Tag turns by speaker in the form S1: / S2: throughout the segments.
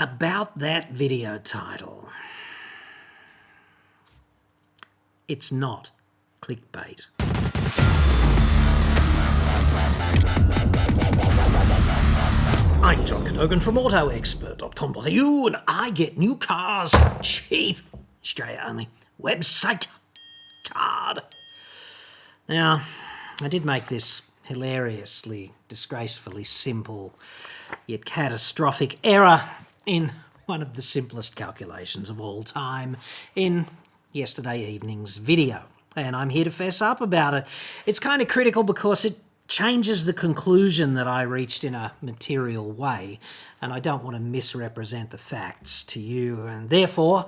S1: About that video title, it's not clickbait. I'm John Cadogan from AutoExpert.com.au, and I get new cars cheap, Australia only, website card. Now, I did make this hilariously, disgracefully simple, yet catastrophic error in one of the simplest calculations of all time in yesterday evening's video. And I'm here to fess up about it. It's kind of critical because it changes the conclusion that I reached in a material way, and I don't want to misrepresent the facts to you, and therefore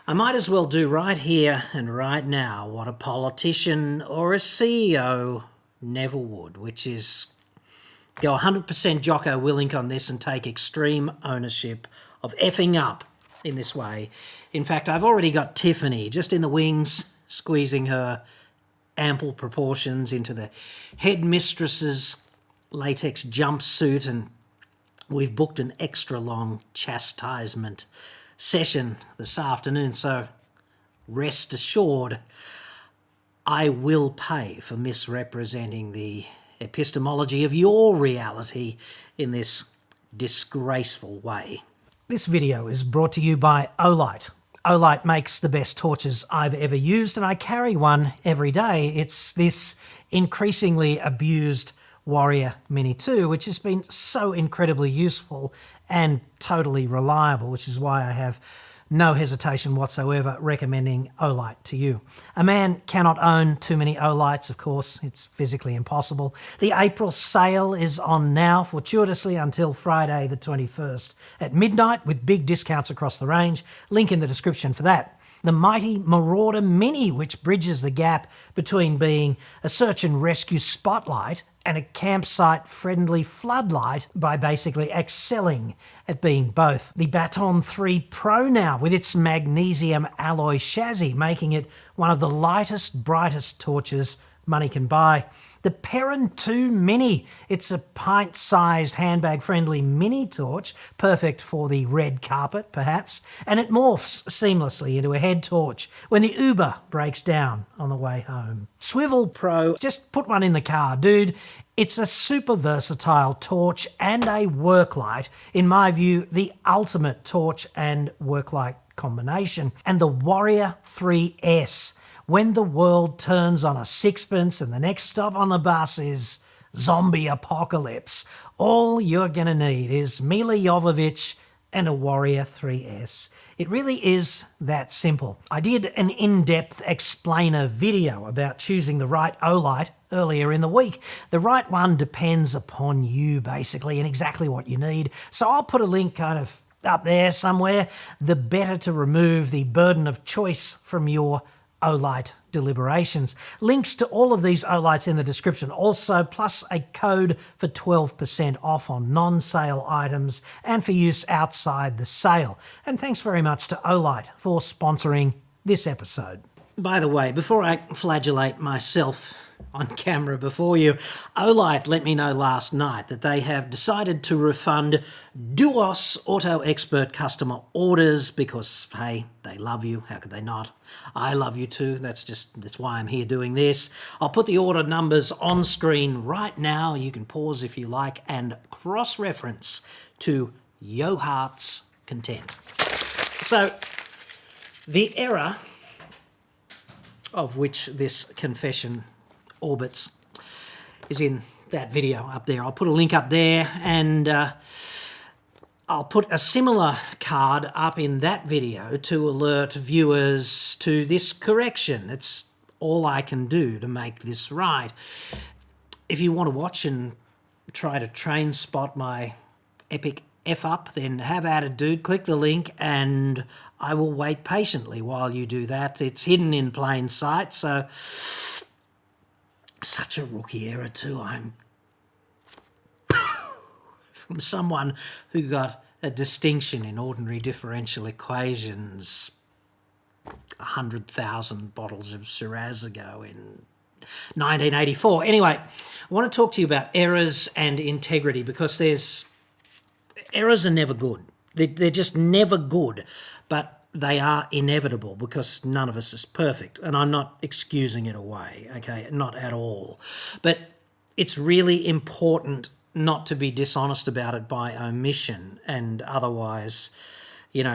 S1: I might as well do right here and right now what a politician or a CEO never would, which is go 100% Jocko Willink on this and take extreme ownership of effing up in this way. In fact, I've already got Tiffany just in the wings, squeezing her ample proportions into the headmistress's latex jumpsuit, and we've booked an extra long chastisement session this afternoon, so rest assured I will pay for misrepresenting the epistemology of your reality in this disgraceful way. This video is brought to you by Olight. Olight makes the best torches I've ever used, and I carry one every day. It's this increasingly abused Warrior Mini 2, which has been so incredibly useful and totally reliable, which is why I have no hesitation whatsoever recommending Olight to you. A man cannot own too many Olights, of course. It's physically impossible. The April sale is on now, fortuitously until Friday the 21st at midnight, with big discounts across the range. Link in the description for that. The mighty Marauder Mini, which bridges the gap between being a search and rescue spotlight and a campsite-friendly floodlight by basically excelling at being both. The Baton 3 Pro now, with its magnesium alloy chassis, making it one of the lightest, brightest torches money can buy. The Perrin 2 Mini, it's a pint-sized, handbag-friendly mini torch, perfect for the red carpet, perhaps, and it morphs seamlessly into a head torch when the Uber breaks down on the way home. Swivel Pro, just put one in the car, dude. It's a super versatile torch and a work light. In my view, the ultimate torch and work light combination. And the Warrior 3S, when the world turns on a sixpence and the next stop on the bus is zombie apocalypse, all you're going to need is Mila Jovovich and a Warrior 3S. It really is that simple. I did an in-depth explainer video about choosing the right Olight earlier in the week. The right one depends upon you, basically, and exactly what you need. So I'll put a link kind of up there somewhere. The better to remove the burden of choice from your Olight deliberations. Links to all of these Olights in the description also, plus a code for 12% off on non-sale items and for use outside the sale. And thanks very much to Olight for sponsoring this episode. By the way, before I flagellate myself on camera before you, Olight let me know last night that they have decided to refund Duos AutoExpert customer orders because, hey, they love you. How could they not? I love you too. That's why I'm here doing this. I'll put the order numbers on screen right now. You can pause if you like and cross-reference to yo heart's content. So, the error of which this confession orbits is in that video up there. I'll put a link up there, and I'll put a similar card up in that video to alert viewers to this correction. It's all I can do to make this right. If you want to watch and try to train spot my epic F-up, then have at it, dude. Click the link and I will wait patiently while you do that. It's hidden in plain sight, so such a rookie error too. I'm from someone who got a distinction in ordinary differential equations 100,000 bottles of Shiraz ago in 1984. Anyway, I want to talk to you about errors and integrity, because errors are never good. They're just never good, but they are inevitable because none of us is perfect. And I'm not excusing it away, okay? Not at all. But it's really important not to be dishonest about it by omission and otherwise,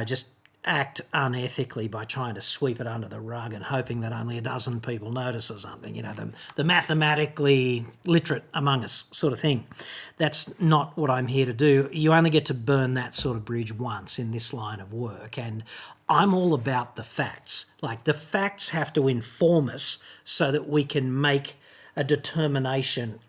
S1: just act unethically by trying to sweep it under the rug and hoping that only a dozen people notice or something, the mathematically literate among us sort of thing. That's not what I'm here to do. You only get to burn that sort of bridge once in this line of work, and I'm all about the facts. Like, the facts have to inform us so that we can make a determination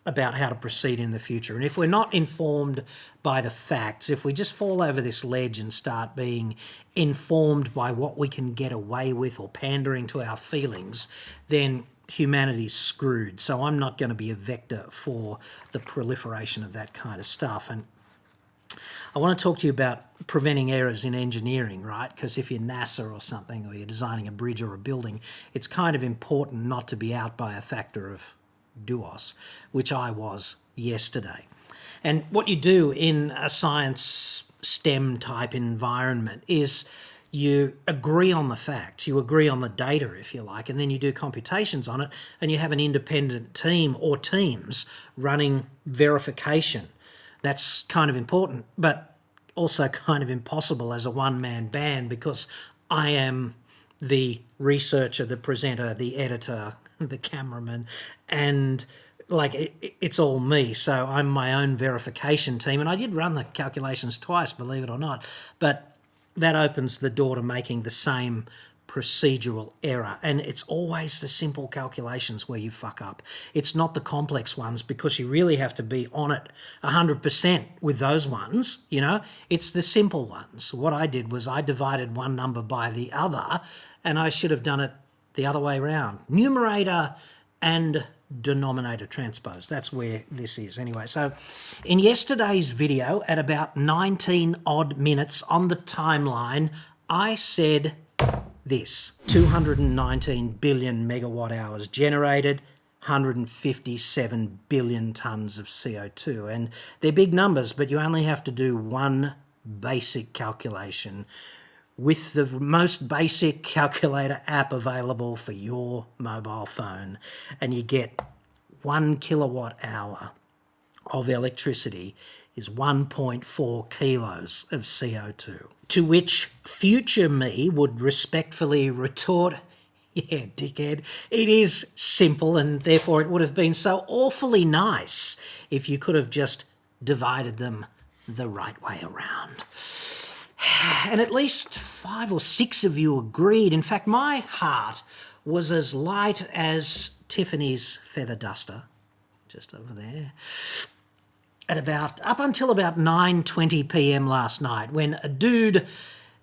S1: about how to proceed in the future. And if we're not informed by the facts, if we just fall over this ledge and start being informed by what we can get away with or pandering to our feelings, then humanity's screwed. So I'm not going to be a vector for the proliferation of that kind of stuff. And I want to talk to you about preventing errors in engineering, right? Because if you're NASA or something, or you're designing a bridge or a building, it's kind of important not to be out by a factor of duos, which I was yesterday. And what you do in a science STEM type environment is you agree on the facts, you agree on the data, if you like, and then you do computations on it, and you have an independent team or teams running verification. That's kind of important, but also kind of impossible as a one-man band, because I am the researcher, the presenter, the editor, the cameraman, and it's all me. So I'm my own verification team, and I did run the calculations twice, believe it or not, but that opens the door to making the same procedural error. And it's always the simple calculations where you fuck up. It's not the complex ones, because you really have to be on it 100% with those ones, It's the simple ones. What I did was I divided one number by the other, and I should have done it the other way around. Numerator and denominator transpose. That's where this is. Anyway, so in yesterday's video, at about 19 odd minutes on the timeline, I said this: 219 billion megawatt hours generated, 157 billion tonnes of CO2. And they're big numbers, but you only have to do one basic calculation with the most basic calculator app available for your mobile phone, and you get 1 kilowatt hour of electricity is 1.4 kilos of CO2. To which future me would respectfully retort, yeah, dickhead, it is simple, and therefore it would have been so awfully nice if you could have just divided them the right way around. And at least 5 or 6 of you agreed. In fact, my heart was as light as Tiffany's feather duster, just over there, up until about 9:20 p.m. last night, when a dude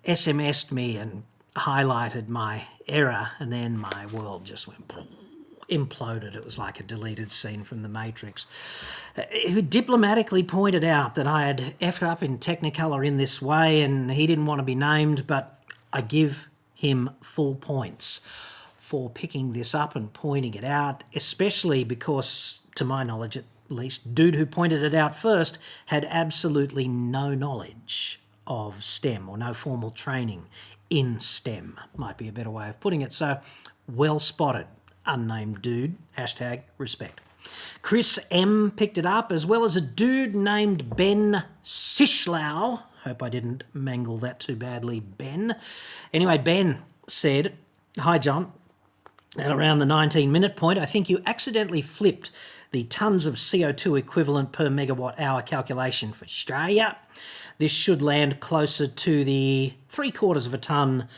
S1: SMS'd me and highlighted my error, and then my world just went imploded. It was like a deleted scene from The Matrix. He diplomatically pointed out that I had effed up in Technicolor in this way, and he didn't want to be named, but I give him full points for picking this up and pointing it out, especially because, to my knowledge at least, dude who pointed it out first had absolutely no knowledge of STEM, or no formal training in STEM, might be a better way of putting it. So, well spotted, unnamed dude, #respect. Chris M picked it up, as well as a dude named Ben Sischlau. Hope I didn't mangle that too badly, Ben. Anyway, Ben said, "Hi, John. At around the 19-minute point, I think you accidentally flipped the tonnes of CO2 equivalent per megawatt hour calculation for Australia. This should land closer to the 3/4 of a tonne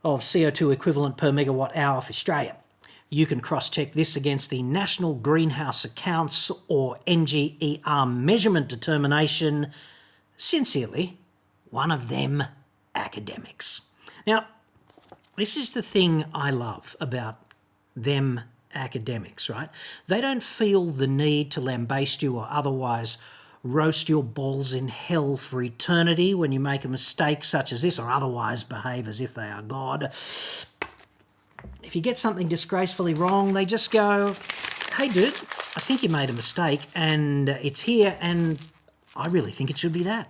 S1: of CO2 equivalent per megawatt hour for Australia. You can cross-check this against the National Greenhouse Accounts, or NGER, measurement determination. Sincerely, one of them academics." Now, this is the thing I love about them academics, right? They don't feel the need to lambaste you or otherwise roast your balls in hell for eternity when you make a mistake such as this, or otherwise behave as if they are God. If you get something disgracefully wrong, they just go, "Hey dude, I think you made a mistake, and it's here, and I really think it should be that."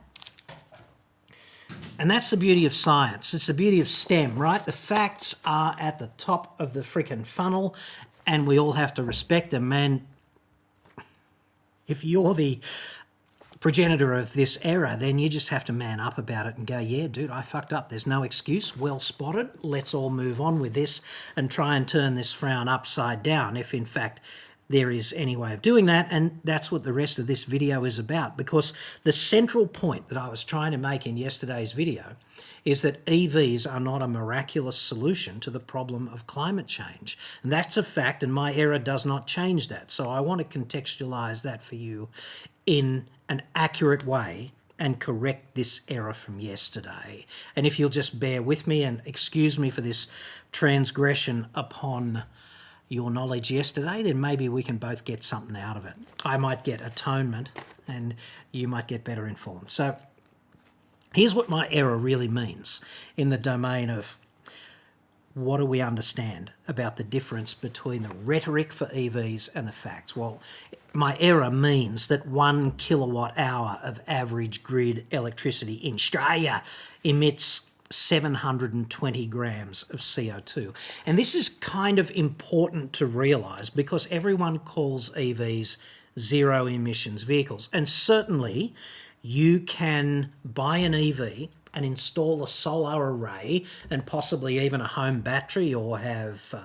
S1: And that's the beauty of science. It's the beauty of STEM, right? The facts are at the top of the freaking funnel and we all have to respect them. And if you're the progenitor of this error, then you just have to man up about it and go, yeah, dude, I fucked up. There's no excuse. Well spotted. Let's all move on with this and try and turn this frown upside down if, in fact, there is any way of doing that. And that's what the rest of this video is about, because the central point that I was trying to make in yesterday's video is that EVs are not a miraculous solution to the problem of climate change. And that's a fact, and my error does not change that. So I want to contextualize that for you in an accurate way and correct this error from yesterday. And if you'll just bear with me and excuse me for this transgression upon your knowledge yesterday, then maybe we can both get something out of it. I might get atonement and you might get better informed. So here's what my error really means in the domain of what do we understand about the difference between the rhetoric for EVs and the facts. Well, my error means that 1 kilowatt hour of average grid electricity in Australia emits 720 grams of CO2. And this is kind of important to realise because everyone calls EVs zero emissions vehicles. And certainly you can buy an EV and install a solar array and possibly even a home battery or have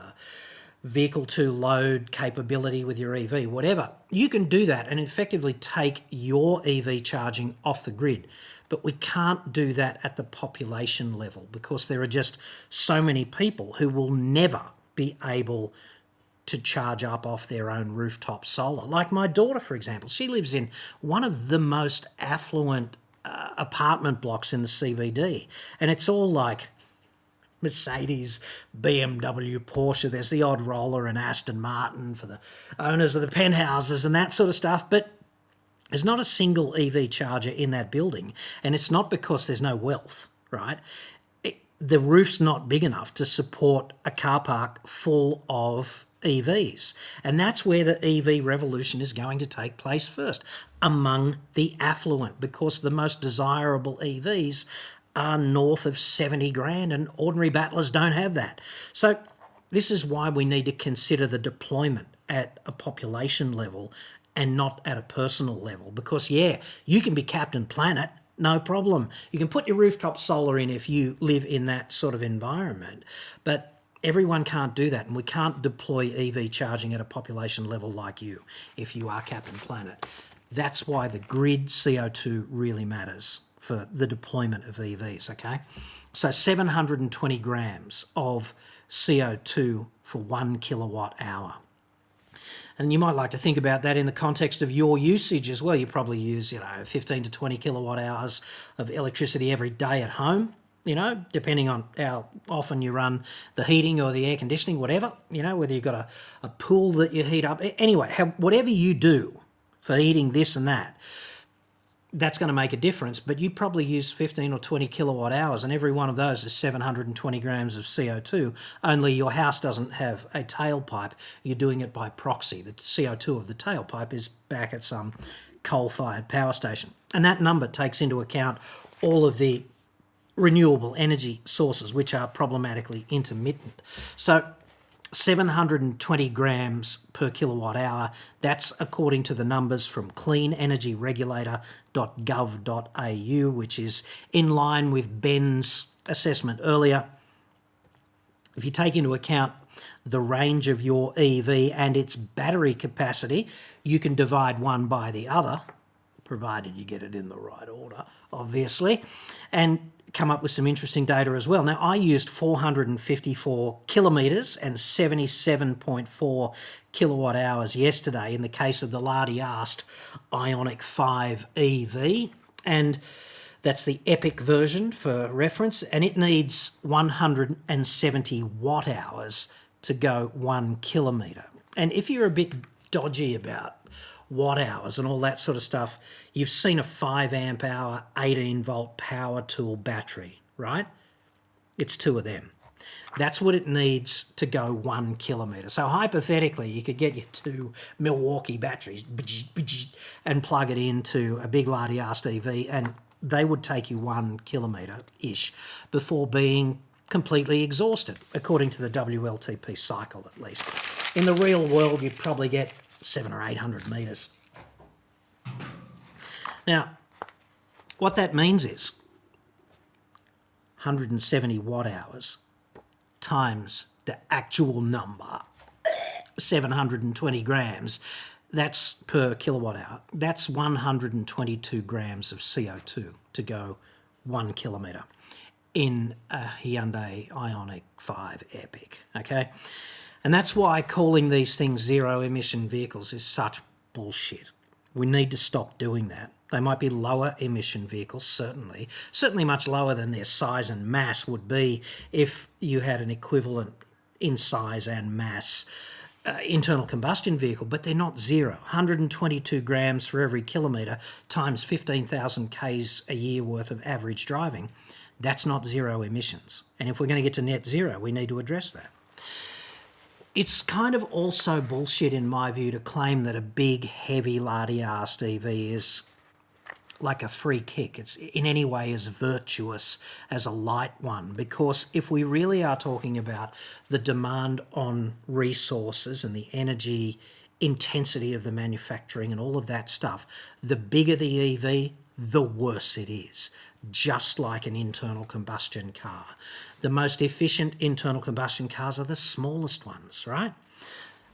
S1: vehicle to load capability with your EV, whatever. You can do that and effectively take your EV charging off the grid. But we can't do that at the population level because there are just so many people who will never be able to charge up off their own rooftop solar. Like my daughter, for example, she lives in one of the most affluent apartment blocks in the CBD. And it's all like Mercedes, BMW, Porsche. There's the odd roller and Aston Martin for the owners of the penthouses and that sort of stuff. But there's not a single EV charger in that building. And it's not because there's no wealth, right? The roof's not big enough to support a car park full of EVs. And that's where the EV revolution is going to take place first, among the affluent, because the most desirable EVs are north of 70 grand and ordinary battlers don't have that. So this is why we need to consider the deployment at a population level and not at a personal level. Because, yeah, you can be Captain Planet, no problem. You can put your rooftop solar in if you live in that sort of environment. But everyone can't do that, and we can't deploy EV charging at a population level like you if you are Captain Planet. That's why the grid CO2 really matters for the deployment of EVs, okay? So 720 grams of CO2 for 1 kilowatt hour. And you might like to think about that in the context of your usage as well. You probably use, 15 to 20 kilowatt hours of electricity every day at home, depending on how often you run the heating or the air conditioning, whatever, whether you've got a pool that you heat up. Anyway, whatever you do for heating this and that, that's going to make a difference. But you probably use 15 or 20 kilowatt hours, and every one of those is 720 grams of CO2, only your house doesn't have a tailpipe. You're doing it by proxy. The CO2 of the tailpipe is back at some coal-fired power station. And that number takes into account all of the renewable energy sources, which are problematically intermittent. So 720 grams per kilowatt hour, that's according to the numbers from cleanenergyregulator.gov.au, which is in line with Ben's assessment earlier. If you take into account the range of your EV and its battery capacity, you can divide one by the other, provided you get it in the right order, obviously, and come up with some interesting data as well. Now, I used 454 kilometres and 77.4 kilowatt hours yesterday in the case of the lardy-arsed Ioniq 5 EV, and that's the Epic version for reference, and it needs 170 watt hours to go 1 kilometre. And if you're a bit dodgy about watt hours and all that sort of stuff, you've seen a 5 amp hour, 18 volt power tool battery, right? It's 2 of them. That's what it needs to go 1 kilometre. So hypothetically, you could get your 2 Milwaukee batteries and plug it into a big lardy-arsed EV, and they would take you 1 kilometre-ish before being completely exhausted, according to the WLTP cycle at least. In the real world, you'd probably get 700 or 800 metres. Now, what that means is 170 watt hours times the actual number, 720 grams, that's per kilowatt hour. That's 122 grams of CO2 to go 1 kilometre in a Hyundai Ioniq 5 Epic, okay? And that's why calling these things zero-emission vehicles is such bullshit. We need to stop doing that. They might be lower emission vehicles, certainly much lower than their size and mass would be if you had an equivalent in size and mass internal combustion vehicle, but they're not zero. 122 grams for every kilometre times 15,000 Ks a year worth of average driving, that's not zero emissions. And if we're going to get to net zero, we need to address that. It's kind of also bullshit, in my view, to claim that a big, heavy, lardy-arsed EV is like a free kick. It's in any way as virtuous as a light one, because if we really are talking about the demand on resources and the energy intensity of the manufacturing and all of that stuff, the bigger the EV, the worse it is, just like an internal combustion car. The most efficient internal combustion cars are the smallest ones, right?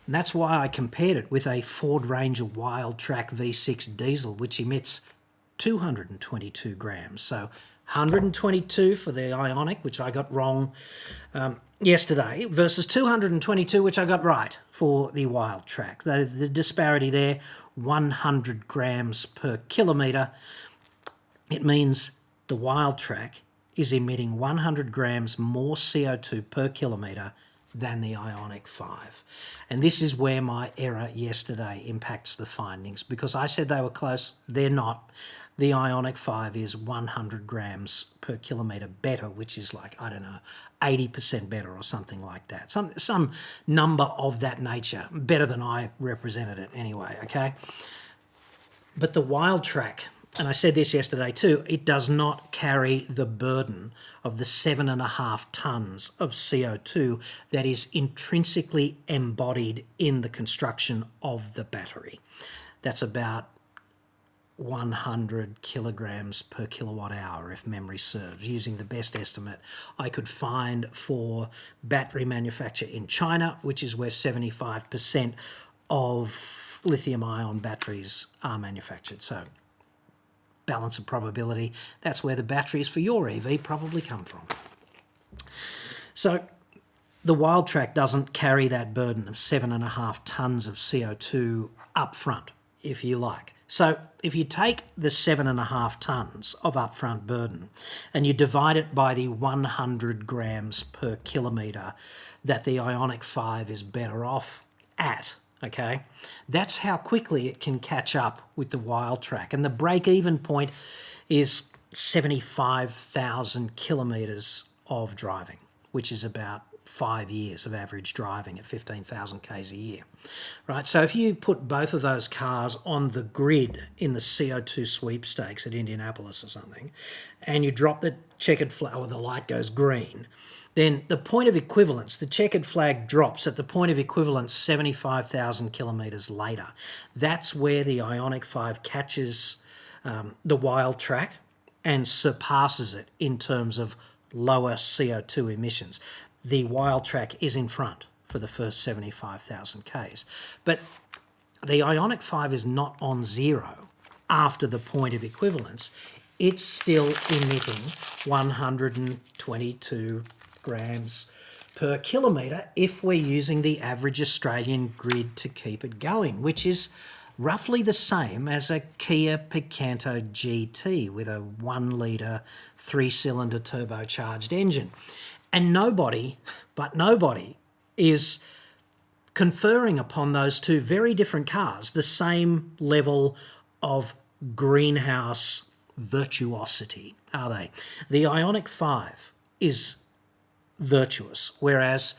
S1: And that's why I compared it with a Ford Ranger Wildtrak V6 diesel, which emits 222 grams. So 122 for the Ioniq, which I got wrong yesterday, versus 222, which I got right for the Wildtrak. The disparity there, 100 grams per kilometre. It means the Wildtrak is emitting 100 grams more CO2 per kilometre than the Ioniq 5. And this is where my error yesterday impacts the findings, because I said they were close. They're not. The Ioniq 5 is 100 grams per kilometre better, which is like, I don't know, 80% better or something like that. Some number of that nature, better than I represented it anyway, okay? But the Wildtrak, and I said this yesterday too, it does not carry the burden of the 7.5 tonnes of CO2 that is intrinsically embodied in the construction of the battery. That's about 100 kilograms per kilowatt hour, if memory serves, using the best estimate I could find for battery manufacture in China, which is where 75% of lithium-ion batteries are manufactured. So, balance of probability, that's where the batteries for your EV probably come from. So, the Wildtrak doesn't carry that burden of 7.5 tonnes of CO2 up front, if you like. So if you take the 7.5 tonnes of upfront burden and you divide it by the 100 grams per kilometre that the Ioniq 5 is better off at, okay, that's how quickly it can catch up with the Wildtrak. And the break-even point is 75,000 kilometres of driving, which is about 5 years of average driving at 15,000 Ks a year, right? So if you put both of those cars on the grid in the CO2 sweepstakes at Indianapolis or something, and you drop the checkered flag, or the light goes green, then the point of equivalence, the checkered flag drops at the point of equivalence 75,000 kilometres later. That's where the Ioniq 5 catches the Wildtrak and surpasses it in terms of lower CO2 emissions. The Wildtrak is in front for the first 75,000 Ks. But the Ioniq 5 is not on zero after the point of equivalence. It's still emitting 122 grams per kilometre if we're using the average Australian grid to keep it going, which is roughly the same as a Kia Picanto GT with a 1 litre 3-cylinder turbocharged engine. And nobody is conferring upon those two very different cars the same level of greenhouse virtuosity, are they? The Ioniq 5 is virtuous, whereas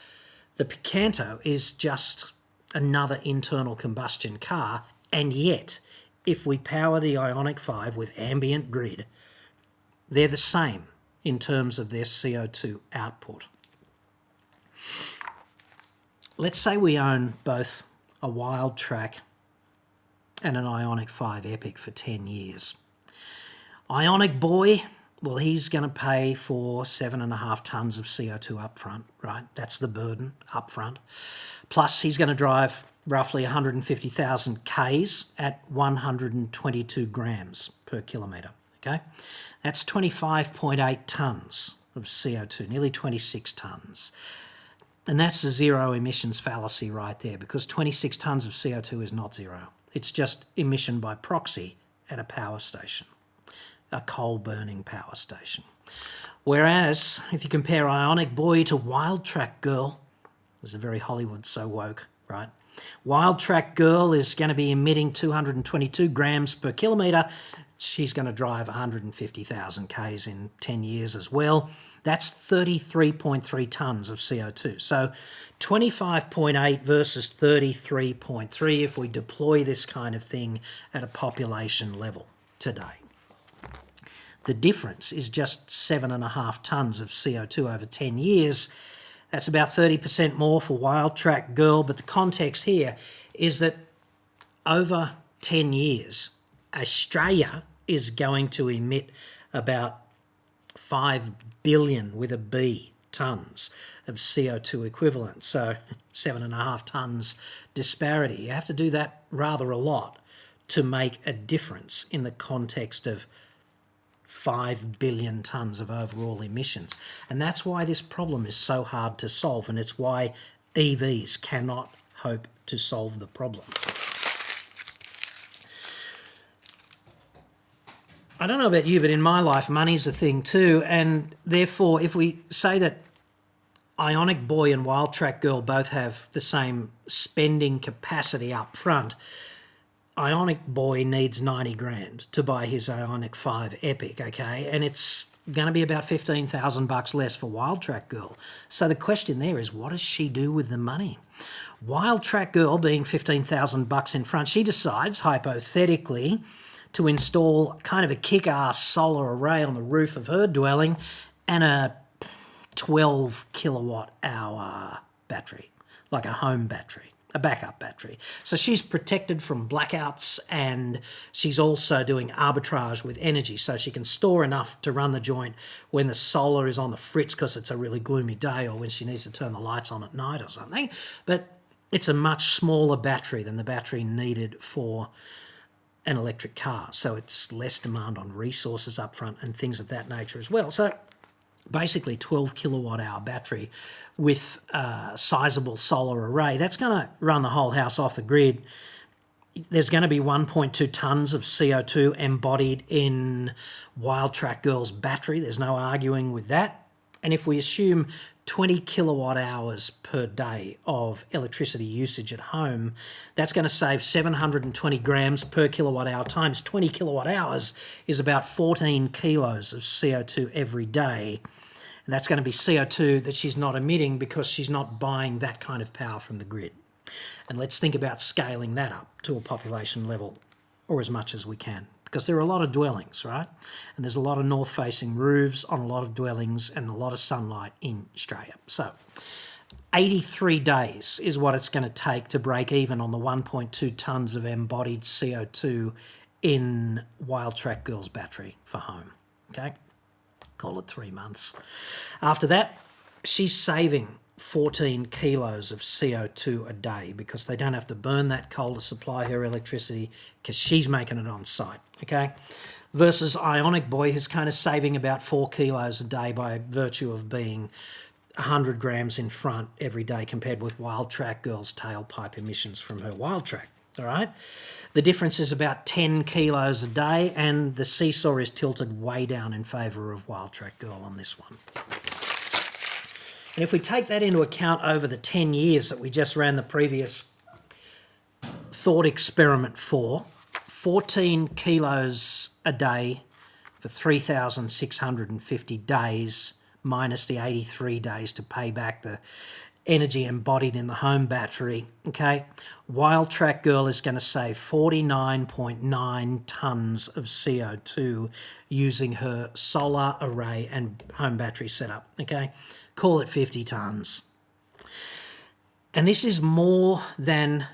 S1: the Picanto is just another internal combustion car. And yet, if we power the Ioniq 5 with ambient grid, they're the same in terms of their CO2 output. Let's say we own both a Wildtrak and an Ioniq 5 Epic for 10 years. Ioniq Boy, well, he's going to pay for 7.5 tonnes of CO2 up front, right? That's the burden up front. Plus, he's going to drive roughly 150,000 Ks at 122 grams per kilometre, okay? That's 25.8 tonnes of CO2, nearly 26 tonnes. And that's the zero emissions fallacy right there, because 26 tonnes of CO2 is not zero. It's just emission by proxy at a power station, a coal-burning power station. Whereas, if you compare Ioniq Boy to Wildtrak Girl, there's a very Hollywood so woke, right? Wildtrak Girl is going to be emitting 222 grams per kilometre. She's going to drive 150,000 Ks in 10 years as well. That's 33.3 tonnes of CO2. So 25.8 versus 33.3 if we deploy this kind of thing at a population level today. The difference is just 7.5 tonnes of CO2 over 10 years. That's about 30% more for Wildtrak Girl, but the context here is that over 10 years, Australia is going to emit about 5 billion with a B tonnes of CO2 equivalent. So 7.5 tonnes disparity. You have to do that rather a lot to make a difference in the context of 5 billion tonnes of overall emissions. And that's why this problem is so hard to solve, and it's why EVs cannot hope to solve the problem. I don't know about you, but in my life, money's a thing too, and therefore, if we say that Ioniq Boy and Wildtrak Girl both have the same spending capacity up front, Ioniq Boy needs 90 grand to buy his Ioniq 5 Epic, okay? And it's going to be about $15,000 less for Wildtrak Girl. So the question there is, what does she do with the money? Wildtrak Girl, being $15,000 in front, she decides, hypothetically, to install kind of a kick-ass solar array on the roof of her dwelling and a 12 kilowatt hour battery, like a home battery, a backup battery. So she's protected from blackouts, and she's also doing arbitrage with energy, so she can store enough to run the joint when the solar is on the fritz because it's a really gloomy day, or when she needs to turn the lights on at night or something. But it's a much smaller battery than the battery needed for an electric car, so it's less demand on resources up front and things of that nature as well. So basically 12 kilowatt hour battery with a sizable solar array, that's going to run the whole house off the grid. There's going to be 1.2 tonnes of CO2 embodied in Wildtrak Girl's battery. There's no arguing with that. And if we assume 20 kilowatt hours per day of electricity usage at home, that's going to save 720 grams per kilowatt hour times 20 kilowatt hours is about 14 kilos of CO2 every day. And that's going to be CO2 that she's not emitting because she's not buying that kind of power from the grid. And let's think about scaling that up to a population level, or as much as we can, because there are a lot of dwellings, right? And there's a lot of north-facing roofs on a lot of dwellings and a lot of sunlight in Australia. So 83 days is what it's going to take to break even on the 1.2 tonnes of embodied CO2 in Wildtrak Girl's battery for home, okay? Call it 3 months. After that, she's saving 14 kilos of CO2 a day because they don't have to burn that coal to supply her electricity because she's making it on site, okay? Versus Ioniq Boy, who's kind of saving about 4 kilos a day by virtue of being 100 grams in front every day compared with Wildtrak Girl's tailpipe emissions from her Wildtrak, all right? The difference is about 10 kilos a day, and the seesaw is tilted way down in favour of Wildtrak Girl on this one. And if we take that into account over the 10 years that we just ran the previous thought experiment for, 14 kilos a day for 3,650 days minus the 83 days to pay back the energy embodied in the home battery, okay, Wildtrak Girl is going to save 49.9 tonnes of CO2 using her solar array and home battery setup, okay? Call it 50 tonnes. And this is more than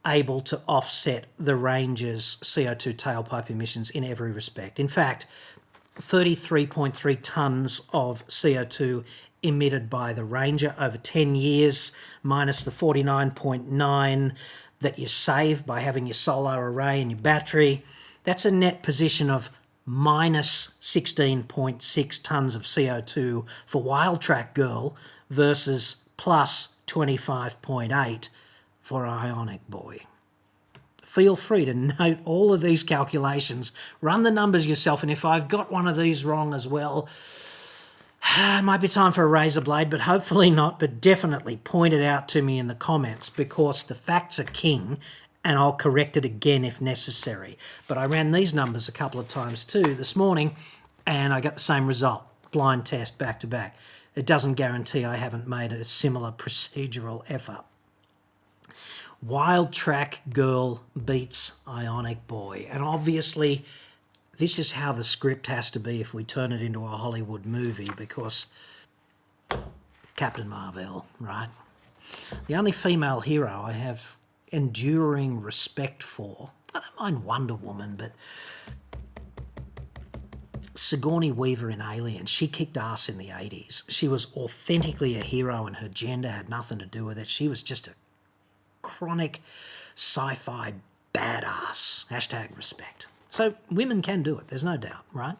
S1: able to offset the Ranger's CO2 tailpipe emissions in every respect. In fact, 33.3 tonnes of CO2 emitted by the Ranger over 10 years, minus the 49.9 that you save by having your solar array and your battery. That's a net position of minus 16.6 tonnes of CO2 for Wildtrak Girl versus plus 25.8 for Ionic Boy. Feel free to note all of these calculations, run the numbers yourself, and if I've got one of these wrong as well, it might be time for a razor blade, but hopefully not, but definitely point it out to me in the comments, because the facts are king and I'll correct it again if necessary. But I ran these numbers a couple of times too this morning and I got the same result, blind test back to back. It doesn't guarantee I haven't made a similar procedural effort. Wildtrak Girl beats Ionic Boy, and obviously this is how the script has to be if we turn it into a Hollywood movie, because Captain Marvel, right? The only female hero I have enduring respect for, I don't mind Wonder Woman, but Sigourney Weaver in Alien, she kicked ass in the 80s. She was authentically a hero and her gender had nothing to do with it. She was just a chronic sci-fi badass. Hashtag respect. So women can do it, there's no doubt, right?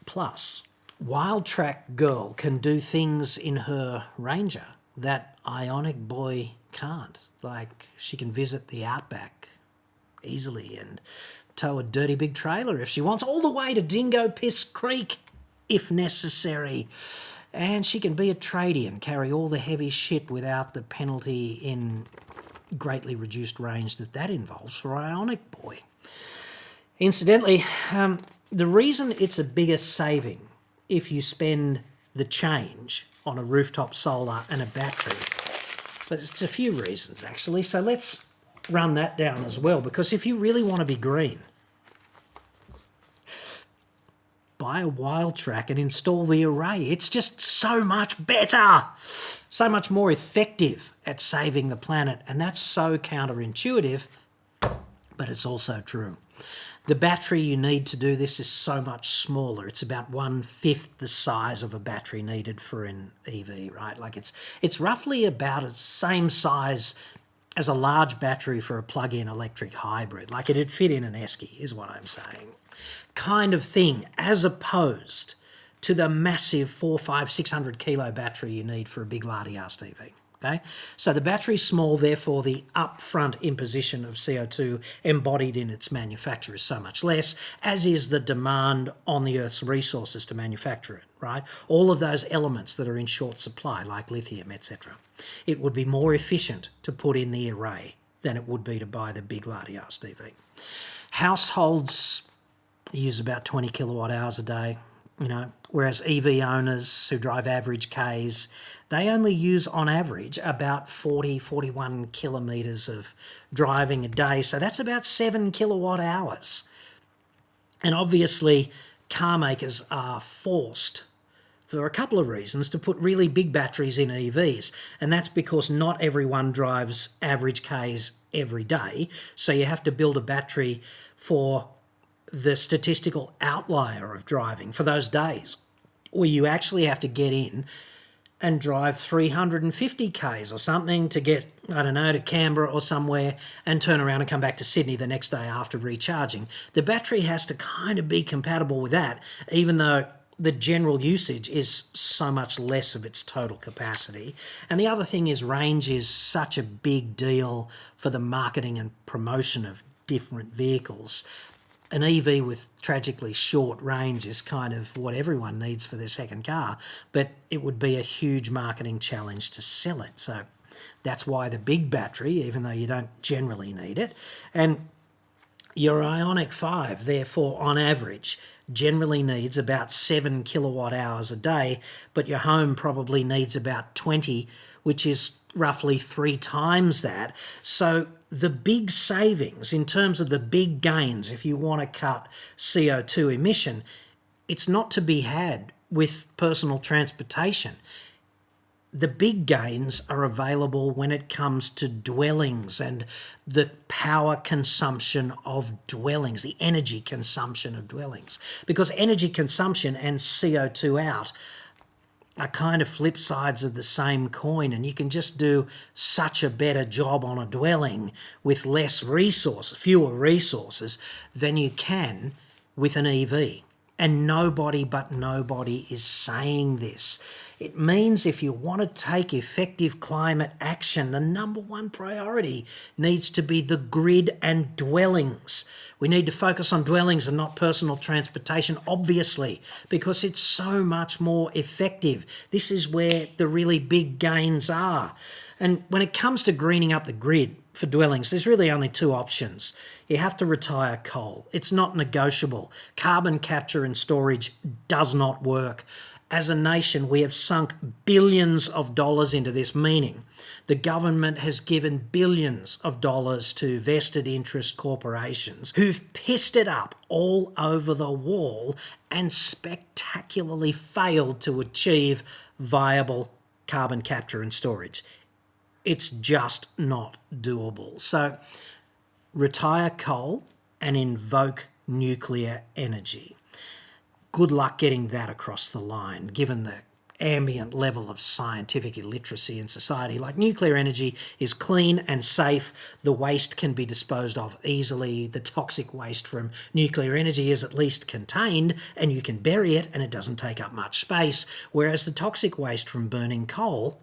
S1: Plus, Wildtrak Girl can do things in her Ranger that Ionic Boy can't. Like, she can visit the outback easily and tow a dirty big trailer if she wants, all the way to Dingo Piss Creek if necessary. And she can be a tradie and carry all the heavy shit without the penalty in greatly reduced range that involves for Ionic Boy. Incidentally, the reason it's a bigger saving if you spend the change on a rooftop solar and a battery, but it's a few reasons actually. So let's run that down as well, because if you really want to be green, buy a Wildtrak and install the array. It's just so much better, so much more effective at saving the planet, and that's so counterintuitive, but it's also true. The battery you need to do this is so much smaller. It's about 1/5 the size of a battery needed for an EV, right? Like it's roughly about the same size as a large battery for a plug-in electric hybrid. Like it'd fit in an Esky, is what I'm saying. Kind of thing, as opposed to the massive 400, 500, 600 kilo battery you need for a big lardy-ass EV. Okay? So the battery's small, therefore the upfront imposition of CO2 embodied in its manufacture is so much less, as is the demand on the Earth's resources to manufacture it, right? All of those elements that are in short supply, like lithium, etc. It would be more efficient to put in the array than it would be to buy the big lardy-ass EV. Households use about 20 kilowatt hours a day, whereas EV owners who drive average Ks, they only use on average about 40, 41 kilometres of driving a day. So that's about 7 kilowatt hours. And obviously car makers are forced, for a couple of reasons, to put really big batteries in EVs. And that's because not everyone drives average Ks every day. So you have to build a battery for the statistical outlier of driving for those days, where you actually have to get in and drive 350 Ks or something to get, I don't know, to Canberra or somewhere and turn around and come back to Sydney the next day after recharging. The battery has to kind of be compatible with that, even though the general usage is so much less of its total capacity. And the other thing is range is such a big deal for the marketing and promotion of different vehicles. An EV with tragically short range is kind of what everyone needs for their second car, but it would be a huge marketing challenge to sell it. So that's why the big battery, even though you don't generally need it. And your Ioniq 5, therefore, on average, generally needs about 7 kilowatt hours a day, but your home probably needs about 20, which is roughly 3 times that. So the big savings in terms of the big gains, if you want to cut CO2 emission, it's not to be had with personal transportation. The big gains are available when it comes to dwellings and the power consumption of dwellings, the energy consumption of dwellings. Because energy consumption and CO2 out are kind of flip sides of the same coin, and you can just do such a better job on a dwelling with less resources, fewer resources, than you can with an EV. And nobody is saying this. It means if you want to take effective climate action, the number one priority needs to be the grid and dwellings. We need to focus on dwellings and not personal transportation, obviously, because it's so much more effective. This is where the really big gains are. And when it comes to greening up the grid for dwellings, there's really only 2 options. You have to retire coal. It's not negotiable. Carbon capture and storage does not work. As a nation, we have sunk billions of dollars into this, meaning the government has given billions of dollars to vested interest corporations who've pissed it up all over the wall and spectacularly failed to achieve viable carbon capture and storage. It's just not doable. So retire coal and invoke nuclear energy. Good luck getting that across the line, given the ambient level of scientific illiteracy in society. Like, nuclear energy is clean and safe. The waste can be disposed of easily. The toxic waste from nuclear energy is at least contained and you can bury it and it doesn't take up much space, whereas the toxic waste from burning coal,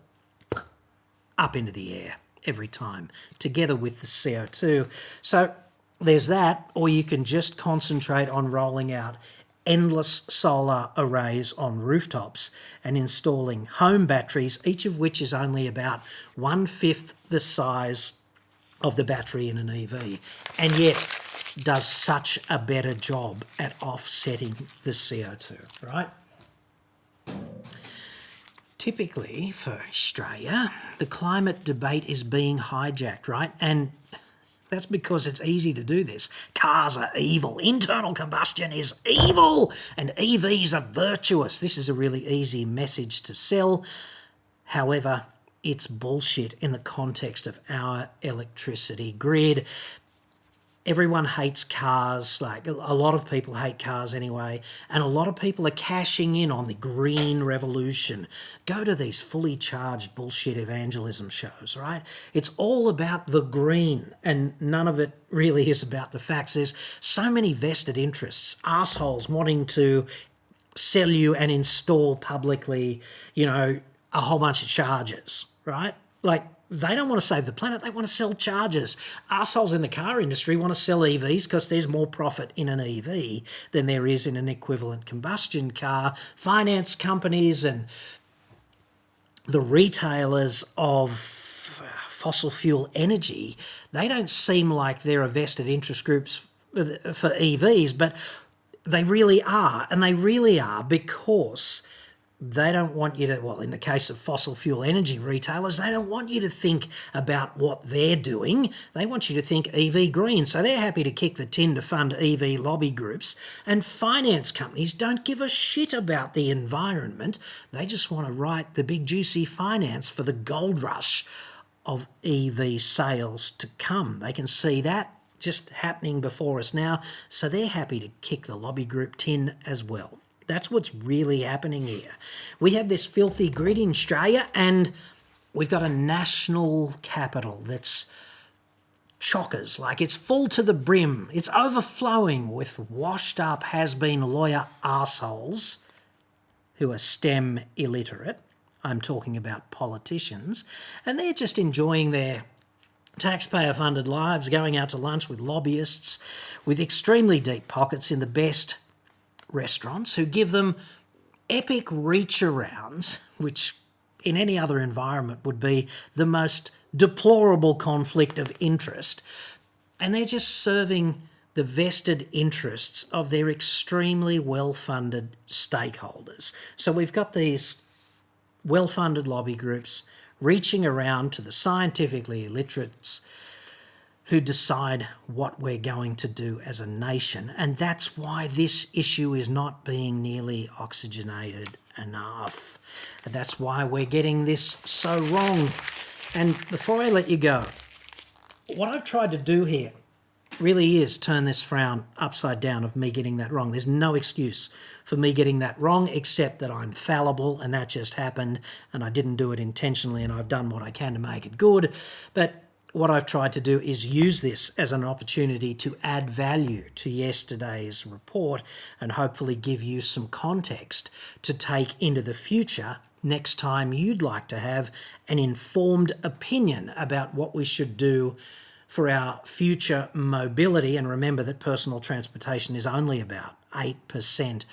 S1: up into the air every time, together with the CO2. So there's that, or you can just concentrate on rolling out endless solar arrays on rooftops and installing home batteries, each of which is only about 1/5 the size of the battery in an EV, and yet does such a better job at offsetting the CO2, right? Typically for Australia, the climate debate is being hijacked, right? And that's because it's easy to do this. Cars are evil. Internal combustion is evil. And EVs are virtuous. This is a really easy message to sell. However, it's bullshit in the context of our electricity grid. Everyone hates cars, like a lot of people hate cars anyway, and a lot of people are cashing in on the green revolution. Go to these fully charged bullshit evangelism shows, right? It's all about the green, and none of it really is about the facts. There's so many vested interests, assholes wanting to sell you and install publicly, a whole bunch of chargers, right? Like, they don't want to save the planet, they want to sell chargers. Arseholes in the car industry want to sell EVs because there's more profit in an EV than there is in an equivalent combustion car. Finance companies and the retailers of fossil fuel energy, they don't seem like they're a vested interest groups for EVs, but they really are. And they really are because they don't want you to, well, in the case of fossil fuel energy retailers, they don't want you to think about what they're doing. They want you to think EV green. So they're happy to kick the tin to fund EV lobby groups. And finance companies don't give a shit about the environment. They just want to write the big juicy finance for the gold rush of EV sales to come. They can see that just happening before us now. So they're happy to kick the lobby group tin as well. That's what's really happening here. We have this filthy grid in Australia and we've got a national capital that's chockers. Like, it's full to the brim. It's overflowing with washed up has-been lawyer arseholes who are STEM illiterate. I'm talking about politicians. And they're just enjoying their taxpayer-funded lives, going out to lunch with lobbyists with extremely deep pockets in the best restaurants, who give them epic reach-arounds, which in any other environment would be the most deplorable conflict of interest. And they're just serving the vested interests of their extremely well-funded stakeholders. So we've got these well-funded lobby groups reaching around to the scientifically illiterates who decide what we're going to do as a nation. And that's why this issue is not being nearly oxygenated enough. And that's why we're getting this so wrong. And before I let you go, what I've tried to do here really is turn this frown upside down of me getting that wrong. There's no excuse for me getting that wrong except that I'm fallible and that just happened and I didn't do it intentionally and I've done what I can to make it good. But what I've tried to do is use this as an opportunity to add value to yesterday's report and hopefully give you some context to take into the future next time you'd like to have an informed opinion about what we should do for our future mobility. And remember that personal transportation is only about 8%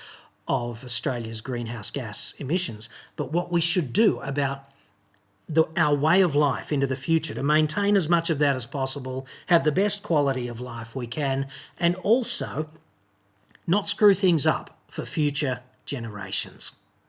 S1: of Australia's greenhouse gas emissions. But what we should do about our way of life into the future to maintain as much of that as possible, have the best quality of life we can, and also not screw things up for future generations.